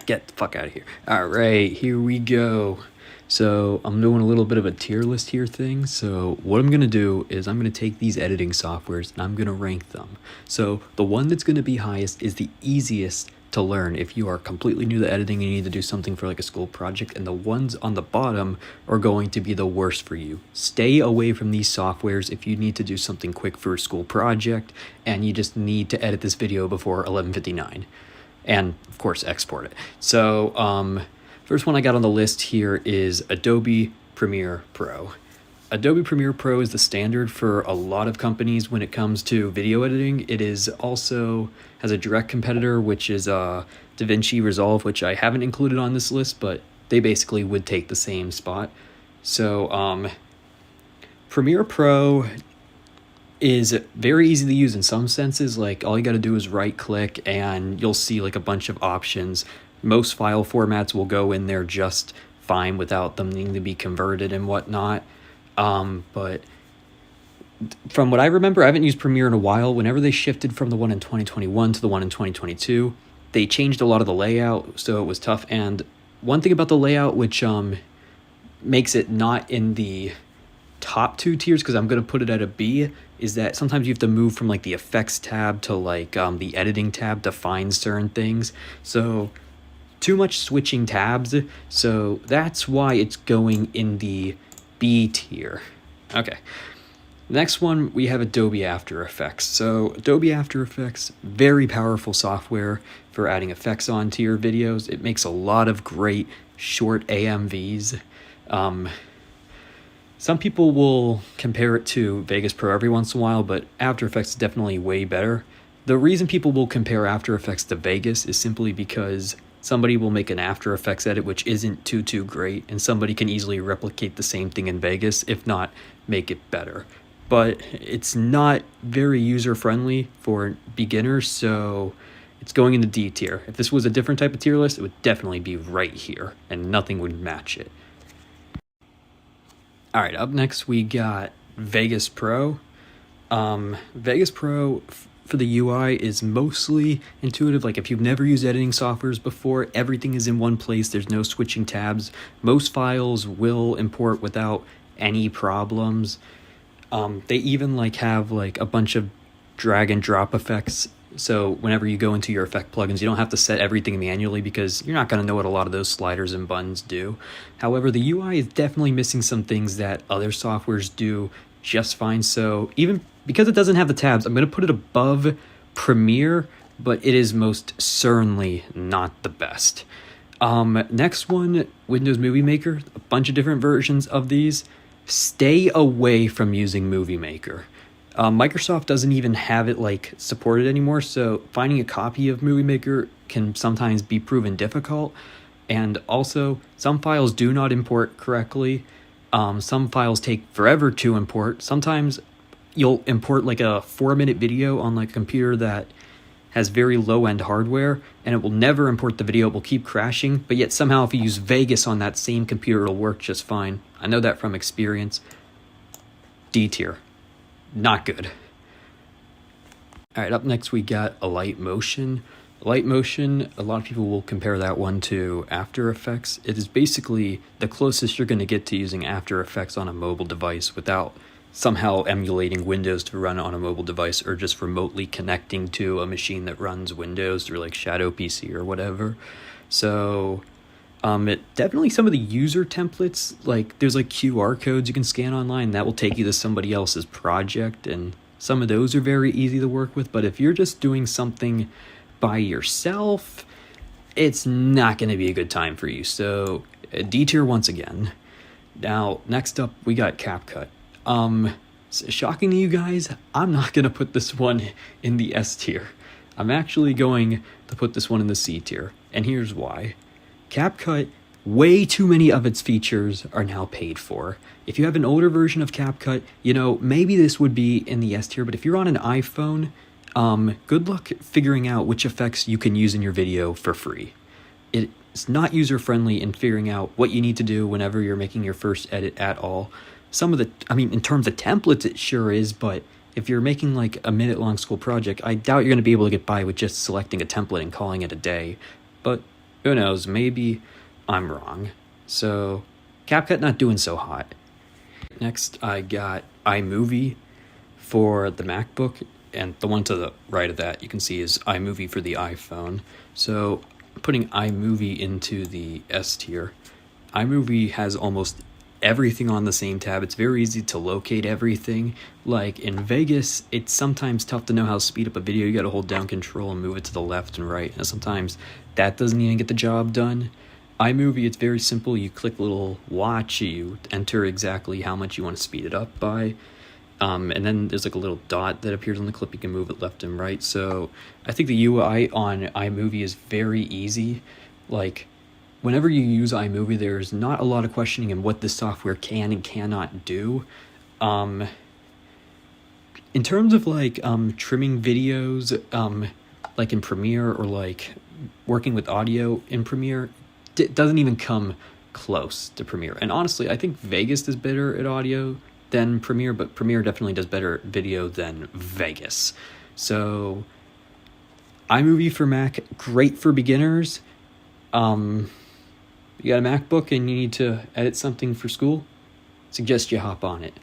Get the fuck out of here. Alright, here we go. So I'm doing a little bit of a tier list here thing. So what I'm going to do is I'm going to take these editing softwares and I'm going to rank them. So the one that's going to be highest is the easiest to learn if you are completely new to editing and you need to do something for like a school project, and the ones on the bottom are going to be the worst for you. Stay away from these softwares if you need to do something quick for a school project and you just need to edit this video before 11:59. And of course export it. So first one I got on the list here is Adobe Premiere Pro. Adobe Premiere Pro is the standard for a lot of companies when it comes to video editing. It is also has a direct competitor, which is DaVinci Resolve, which I haven't included on this list, but they basically would take the same spot. So Premiere Pro is very easy to use in some senses. Like all you got to do is right click and you'll see like a bunch of options. Most file formats will go in there just fine without them needing to be converted and whatnot. But from what I remember, I haven't used Premiere in a while. Whenever they shifted from the one in 2021 to the one in 2022, they changed a lot of the layout, so it was tough. And one thing about the layout which makes it not in the top two tiers, because I'm going to put it at a B, is that sometimes you have to move from like the effects tab to like the editing tab to find certain things. So too much switching tabs. So that's why it's going in the B tier. Okay. Next one, we have Adobe After Effects. So Adobe After Effects, very powerful software for adding effects onto your videos. It makes a lot of great short AMVs. Some people will compare it to Vegas Pro every once in a while, but After Effects is definitely way better. The reason people will compare After Effects to Vegas is simply because somebody will make an After Effects edit which isn't too great, and somebody can easily replicate the same thing in Vegas, if not make it better. But it's not very user-friendly for beginners, so it's going in the D tier. If this was a different type of tier list, it would definitely be right here, and nothing would match it. All right, up next we got Vegas Pro. Vegas Pro for the UI is mostly intuitive. Like if you've never used editing softwares before, everything is in one place. There's no switching tabs. Most files will import without any problems. They even like have like a bunch of drag and drop effects. So whenever you go into your effect plugins, you don't have to set everything manually because you're not going to know what a lot of those sliders and buttons do. However, the UI is definitely missing some things that other softwares do just fine. So even because it doesn't have the tabs, I'm going to put it above Premiere, but it is most certainly not the best. Next one, Windows Movie Maker, a bunch of different versions of these. Stay away from using Movie Maker. Microsoft doesn't even have it like supported anymore, so finding a copy of Movie Maker can sometimes be proven difficult. And also, some files do not import correctly. Some files take forever to import. Sometimes you'll import like a 4-minute video on like a computer that has very low-end hardware, and it will never import the video. It will keep crashing, but yet somehow if you use Vegas on that same computer, it'll work just fine. I know that from experience. D tier. Not good. All right, up next we got Alight Motion. Alight Motion, a lot of people will compare that one to After Effects. It is basically the closest you're going to get to using After Effects on a mobile device without somehow emulating Windows to run on a mobile device, or just remotely connecting to a machine that runs Windows through like Shadow PC or whatever. So it definitely, some of the user templates, like there's like QR codes you can scan online that will take you to somebody else's project, and some of those are very easy to work with. But if you're just doing something by yourself, it's not going to be a good time for you. So D tier once again. Now next up we got CapCut. Shocking to you guys, I'm not going to put this one in the S tier. I'm actually going to put this one in the C tier, and here's why. CapCut, way too many of its features are now paid for. If you have an older version of CapCut, you know, maybe this would be in the S tier, but if you're on an iPhone, good luck figuring out which effects you can use in your video for free. It's not user-friendly in figuring out what you need to do whenever you're making your first edit at all. In terms of templates, it sure is, but if you're making like a minute-long school project, I doubt you're going to be able to get by with just selecting a template and calling it a day. But Who knows, maybe I'm wrong. So, CapCut not doing so hot. Next, I got iMovie for the MacBook, and the one to the right of that you can see is iMovie for the iPhone. So, putting iMovie into the S tier. iMovie has almost everything on the same tab. It's very easy to locate everything. Like in Vegas, it's sometimes tough to know how to speed up a video. You gotta hold down control and move it to the left and right, and sometimes that doesn't even get the job done. iMovie, it's very simple. You click a little watch, you enter exactly how much you want to speed it up by, and then there's like a little dot that appears on the clip. You can move it left and right. So I think the UI on iMovie is very easy. Like, whenever you use iMovie, there's not a lot of questioning in what this software can and cannot do. In terms of like trimming videos, like in Premiere, or like working with audio in Premiere, it doesn't even come close to Premiere. And honestly, I think Vegas is better at audio than Premiere, but Premiere definitely does better video than Vegas. So iMovie for Mac, great for beginners. You got a MacBook and you need to edit something for school, suggest you hop on it.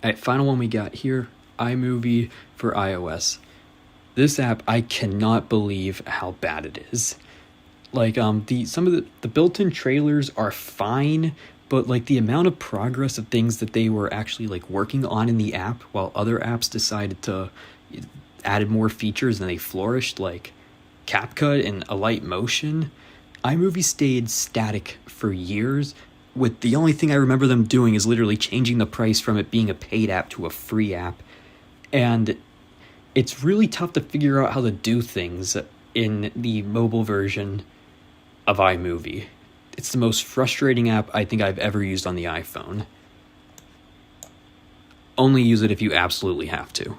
All right, final one we got here, iMovie for iOS. This app, I cannot believe how bad it is. Like, some of the built-in trailers are fine, but like the amount of progress of things that they were actually like working on in the app while other apps decided to added more features and they flourished, like CapCut and Alight Motion, iMovie stayed static for years, with the only thing I remember them doing is literally changing the price from it being a paid app to a free app. And it's really tough to figure out how to do things in the mobile version of iMovie. It's the most frustrating app I think I've ever used on the iPhone. Only use it if you absolutely have to.